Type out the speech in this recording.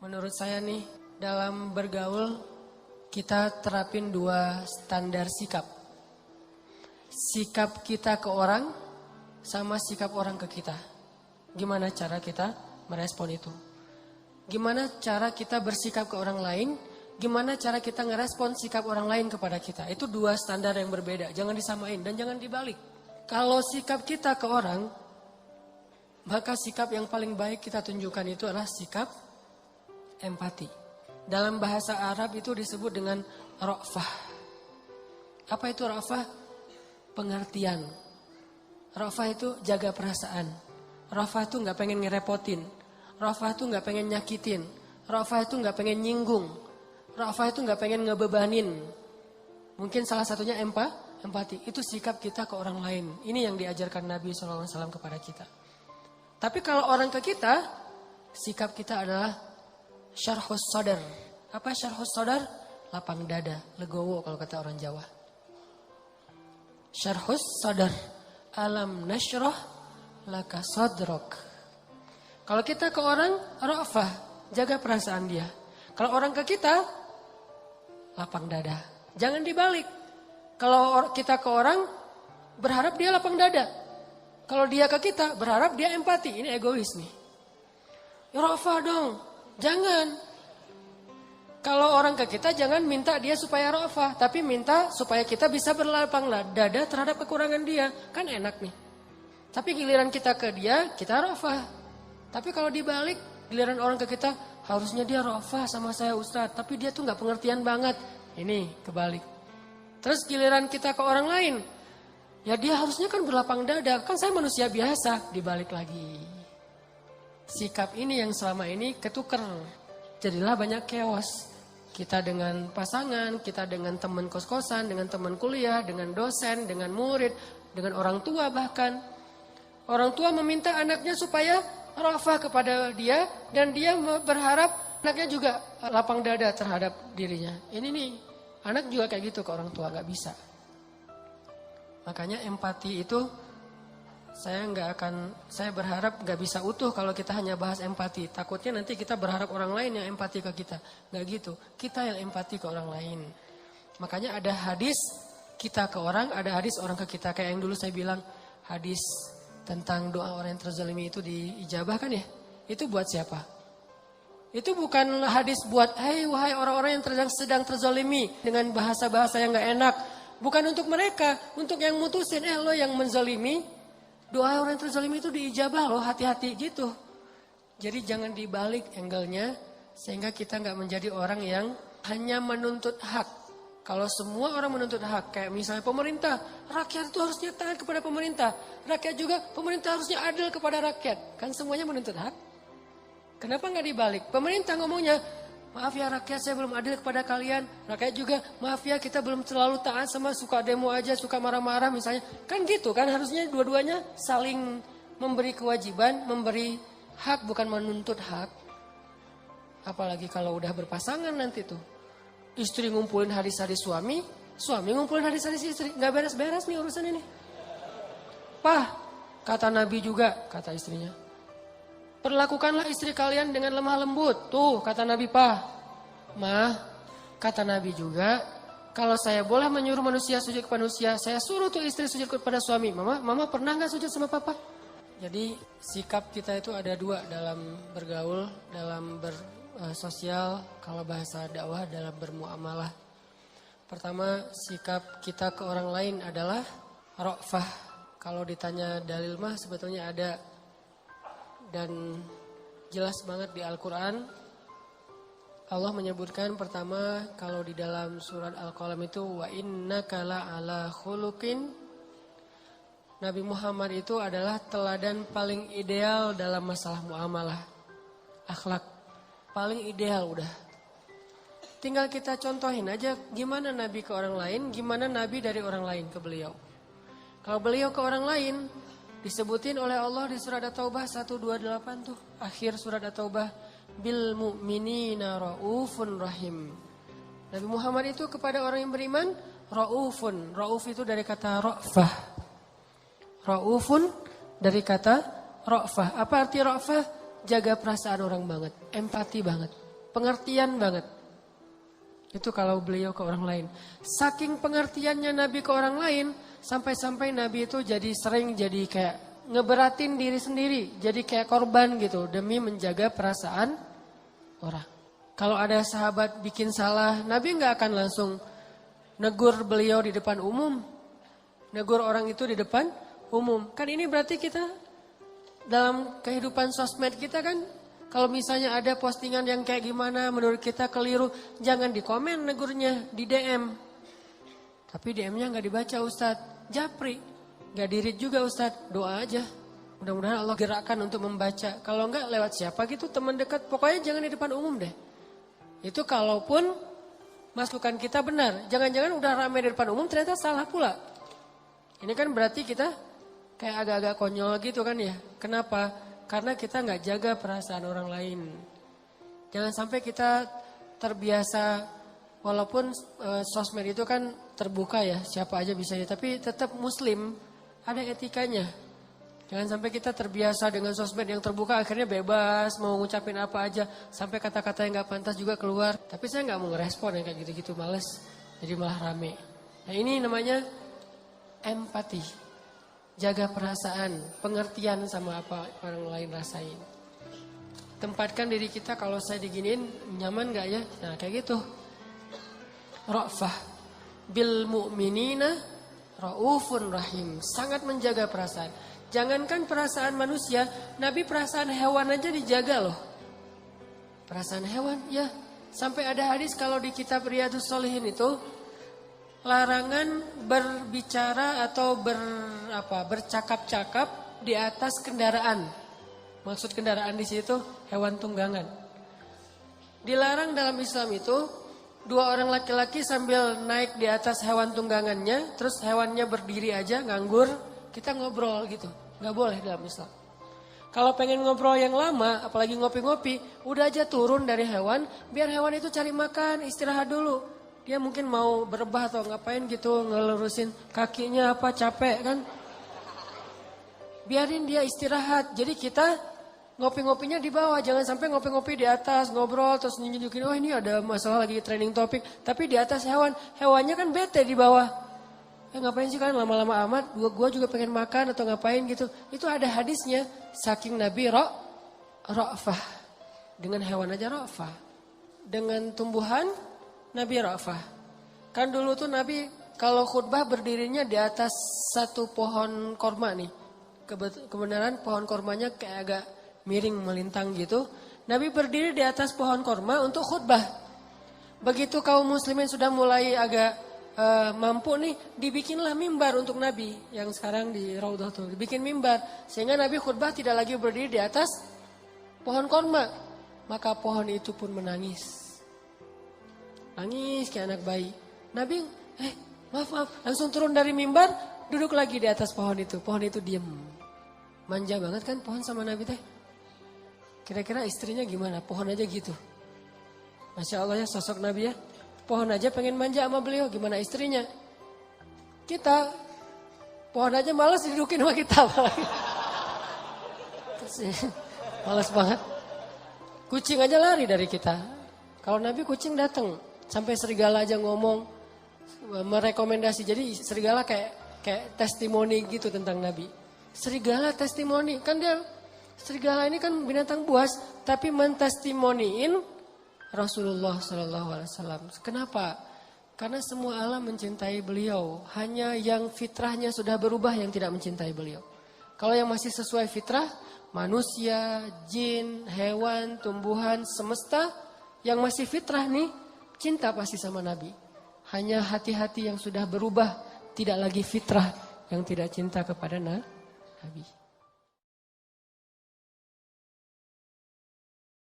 Menurut saya nih, dalam bergaul kita terapin dua standar sikap. Sikap kita ke orang sama sikap orang ke kita. Gimana cara kita merespon itu? Gimana cara kita bersikap ke orang lain? Gimana cara kita ngerespon sikap orang lain kepada kita? Itu dua standar yang berbeda. Jangan disamain dan jangan dibalik. Kalau sikap kita ke orang, maka sikap yang paling baik kita tunjukkan itu adalah sikap empati. Dalam bahasa Arab itu disebut dengan ra'fah. Apa itu ra'fah? Pengertian. Ra'fah itu jaga perasaan. Ra'fah itu gak pengen ngerepotin. Ra'fah itu gak pengen nyakitin. Ra'fah itu gak pengen nyinggung. Ra'fah itu gak pengen ngebebanin. Mungkin salah satunya empati. Itu sikap kita ke orang lain. Ini yang diajarkan Nabi SAW kepada kita. Tapi kalau orang ke kita, sikap kita adalah syarhus sadar. Apa syarhus sadar? Lapang dada, legowo kalau kata orang Jawa. Syarhus sadar. Alam nasyrah laka sadrak. Kalau kita ke orang, ra'fah, jaga perasaan dia. Kalau orang ke kita, lapang dada. Jangan dibalik. Kalau kita ke orang, berharap dia lapang dada. Kalau dia ke kita, berharap dia empati. Ini egois nih. Ya ra'fah dong. Jangan. Kalau orang ke kita jangan minta dia supaya ra'fah. Tapi minta supaya kita bisa berlapang dada terhadap kekurangan dia. Kan enak nih. Tapi giliran kita ke dia, kita ra'fah. Tapi kalau dibalik, giliran orang ke kita, harusnya dia ra'fah sama saya Ustadz. Tapi dia tuh gak pengertian banget. Ini kebalik. Terus giliran kita ke orang lain. Ya dia harusnya kan berlapang dada. Kan saya manusia biasa. Dibalik lagi. Sikap ini yang selama ini ketuker. Jadilah banyak chaos. Kita dengan pasangan, kita dengan teman kos-kosan, dengan teman kuliah, dengan dosen, dengan murid, dengan orang tua bahkan. Orang tua meminta anaknya supaya ra'fah kepada dia. Dan dia berharap anaknya juga lapang dada terhadap dirinya. Ini nih, anak juga kayak gitu ke orang tua, gak bisa. Makanya empati itu saya berharap gak bisa utuh kalau kita hanya bahas empati. Takutnya nanti kita berharap orang lain yang empati ke kita. Gak gitu, kita yang empati ke orang lain. Makanya ada hadis kita ke orang, ada hadis orang ke kita. Kayak yang dulu saya bilang, hadis tentang doa orang yang terzalimi itu diijabah kan ya. Itu buat siapa? Itu bukan hadis buat, wahai orang-orang yang sedang terzalimi dengan bahasa-bahasa yang gak enak. Bukan untuk mereka, untuk yang mutusin, lo yang menzalimi. Doa orang yang terzalimi itu diijabah loh, hati-hati gitu. Jadi jangan dibalik angle-nya, sehingga kita gak menjadi orang yang hanya menuntut hak. Kalau semua orang menuntut hak, kayak misalnya pemerintah, rakyat itu harusnya taat kepada pemerintah. Rakyat juga, pemerintah harusnya adil kepada rakyat. Kan semuanya menuntut hak. Kenapa gak dibalik? Pemerintah ngomongnya, maaf ya rakyat saya belum adil kepada kalian. Rakyat juga maaf ya kita belum terlalu taat sama suka demo aja, suka marah-marah misalnya. Kan gitu kan harusnya dua-duanya saling memberi kewajiban, memberi hak bukan menuntut hak. Apalagi kalau udah berpasangan nanti tuh. Istri ngumpulin hadis-hadis suami, suami ngumpulin hadis-hadis istri. Gak beres-beres nih urusan ini. Pah, kata Nabi juga, kata istrinya. Perlakukanlah istri kalian dengan lemah lembut. Tuh kata Nabi Pah. Mah, kata Nabi juga. Kalau saya boleh menyuruh manusia sujud kepada manusia. Saya suruh tuh istri sujud kepada suami. Mama pernah gak sujud sama papa? Jadi sikap kita itu ada dua dalam bergaul. Dalam bersosial. Kalau bahasa dakwah dalam bermuamalah. Pertama sikap kita ke orang lain adalah ra'fah. Kalau ditanya dalil mah sebetulnya ada. Dan jelas banget di Al-Quran Allah menyebutkan pertama kalau di dalam surat Al-Qalam itu wa innaka la'ala khuluqin. Nabi Muhammad itu adalah teladan paling ideal dalam masalah muamalah. Akhlak paling ideal udah. Tinggal kita contohin aja gimana Nabi ke orang lain, gimana Nabi dari orang lain ke beliau. Kalau beliau ke orang lain disebutin oleh Allah di surat At-Taubah 128 tuh. Akhir surat At-Taubah. Bil mu'minina ra'ufun rahim. Nabi Muhammad itu kepada orang yang beriman. Ra'ufun. Ra'uf itu dari kata ra'fah. Ra'ufun dari kata ra'fah. Apa arti ra'fah? Jaga perasaan orang banget. Empati banget. pengertian banget. Itu kalau beliau ke orang lain. Saking pengertiannya Nabi ke orang lain, sampai-sampai Nabi itu jadi sering jadi kayak ngeberatin diri sendiri. Jadi kayak korban gitu demi menjaga perasaan orang. Kalau ada sahabat bikin salah, Nabi nggak akan langsung negur beliau di depan umum. Negur orang itu di depan umum. Kan ini berarti kita dalam kehidupan sosmed kita kan, kalau misalnya ada postingan yang kayak gimana menurut kita keliru, jangan di komen negurnya, di DM. Tapi DM-nya nggak dibaca Ustadz, japri. Nggak di-read juga Ustadz, doa aja. Mudah-mudahan Allah gerakkan untuk membaca. Kalau nggak lewat siapa gitu, teman dekat, pokoknya jangan di depan umum deh. Itu kalaupun masukan kita benar. Jangan-jangan udah ramai di depan umum ternyata salah pula. Ini kan berarti kita kayak agak-agak konyol gitu kan ya. Kenapa? Karena kita nggak jaga perasaan orang lain. Jangan sampai kita terbiasa, walaupun sosmed itu kan terbuka ya, siapa aja bisa ya. Tapi tetap muslim, ada etikanya. Jangan sampai kita terbiasa dengan sosmed yang terbuka, akhirnya bebas, mau ngucapin apa aja. Sampai kata-kata yang nggak pantas juga keluar. Tapi saya nggak mau ngerespon yang kayak gitu-gitu, males. Jadi malah rame. Nah ini namanya empati. Jaga perasaan, pengertian sama apa orang lain rasain. Tempatkan diri kita, kalau saya diginiin nyaman gak ya? Nah kayak gitu. Ra'fah bil mu'minina ra'ufun rahim. Sangat menjaga perasaan. Jangankan perasaan manusia, Nabi perasaan hewan aja dijaga loh. Perasaan hewan ya. Sampai ada hadis kalau di kitab Riyadhus Shalihin itu, larangan berbicara atau bercakap-cakap di atas kendaraan. Maksud kendaraan di situ hewan tunggangan. Dilarang dalam Islam itu dua orang laki-laki sambil naik di atas hewan tunggangannya, terus hewannya berdiri aja nganggur, kita ngobrol gitu. Nggak boleh dalam Islam. Kalau pengen ngobrol yang lama, apalagi ngopi-ngopi, udah aja turun dari hewan, biar hewan itu cari makan, istirahat dulu. Dia mungkin mau berebah atau ngapain gitu, ngelurusin kakinya apa, capek kan. Biarin dia istirahat. Jadi kita ngopi-ngopinya di bawah. Jangan sampai ngopi-ngopi di atas, ngobrol terus nunjukin, oh ini ada masalah lagi training topik. Tapi di atas hewan, hewannya kan bete di bawah. Ngapain sih kan lama-lama amat, gua juga pengen makan atau ngapain gitu. Itu ada hadisnya, saking Nabi ra'fah. Dengan hewan aja ra'fah. Dengan tumbuhan, Nabi ra'fah. Kan dulu tuh Nabi kalau khutbah berdirinya di atas satu pohon korma nih. Kebenaran pohon kormanya kayak agak miring melintang gitu. Nabi berdiri di atas pohon korma untuk khutbah. Begitu kaum muslimin sudah mulai agak mampu nih, dibikinlah mimbar untuk Nabi. Yang sekarang di Raudhah tuh, dibikin mimbar. Sehingga Nabi khutbah tidak lagi berdiri di atas pohon korma. Maka pohon itu pun menangis. Nangis kayak anak bayi. Nabi, maaf, langsung turun dari mimbar, duduk lagi di atas pohon itu. Pohon itu diem. Manja banget kan pohon sama Nabi teh. Kira-kira istrinya gimana? Pohon aja gitu. Masya Allah ya sosok Nabi ya. Pohon aja pengen manja sama beliau, gimana istrinya? Kita, pohon aja malas didudukin sama kita. Malas banget. Kucing aja lari dari kita. Kalau Nabi kucing datang. Sampai serigala aja ngomong, merekomendasi. Jadi serigala kayak testimoni gitu tentang Nabi. Serigala testimoni. Kan dia, serigala ini kan binatang buas. Tapi mentestimoniin Rasulullah SAW. Kenapa? Karena semua alam mencintai beliau. Hanya yang fitrahnya sudah berubah yang tidak mencintai beliau. Kalau yang masih sesuai fitrah, manusia, jin, hewan, tumbuhan, semesta, yang masih fitrah nih, cinta pasti sama Nabi. Hanya hati-hati yang sudah berubah, tidak lagi fitrah, yang tidak cinta kepada Nabi.